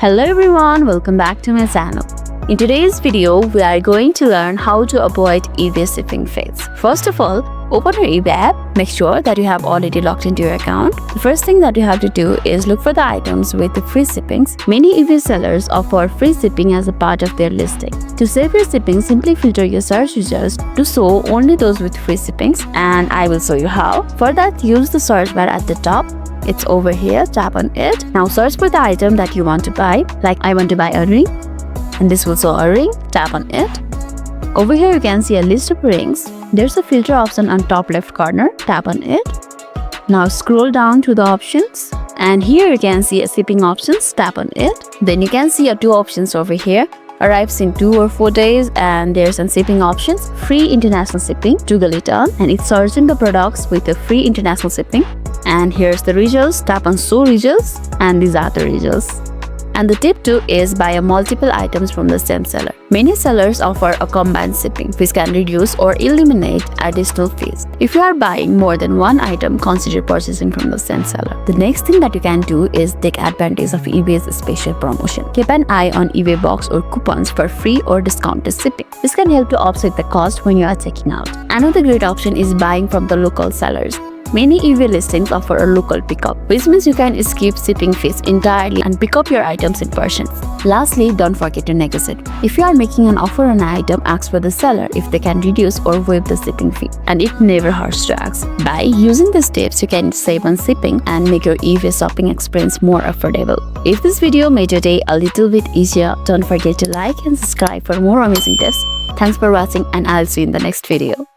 Hello everyone, welcome back to my channel. In today's video, we are going to learn how to avoid eBay shipping fails. First of all, open your eBay app. Make sure that you have already logged into your account. The first thing that you have to do is look for the items with the free shippings. Many eBay sellers offer free shipping as a part of their listing. To save your shipping, simply filter your search results to show only those with free shippings, and I will show you how. For that, use the search bar at the top. It's over here, tap on it. Now search for the item that you want to buy. Like I want to buy a ring, and this will show a ring, tap on it. Over here you can see a list of rings. There's a filter option on top left corner, tap on it. Now scroll down to the options, and here you can see a shipping options, tap on it. Then you can see two options over here. Arrives in 2 or 4 days, and there's some shipping options, free international shipping, toggle it on, and it's searching the products with the free international shipping. And here's the results, tap on show results, and these are the results. And the tip 2 is buy multiple items from the same seller. Many sellers offer a combined shipping, which can reduce or eliminate additional fees. If you are buying more than one item, consider purchasing from the same seller. The next thing that you can do is take advantage of eBay's special promotion. Keep an eye on eBay box or coupons for free or discounted shipping. This can help to offset the cost when you are checking out. Another great option is buying from the local sellers. Many eBay listings offer a local pickup, which means you can skip shipping fees entirely and pick up your items in person. Lastly, don't forget to negotiate. If you are making an offer on an item, ask for the seller if they can reduce or waive the shipping fee. And it never hurts to ask. By using these tips, you can save on shipping and make your eBay shopping experience more affordable. If this video made your day a little bit easier, don't forget to like and subscribe for more amazing tips. Thanks for watching, and I'll see you in the next video.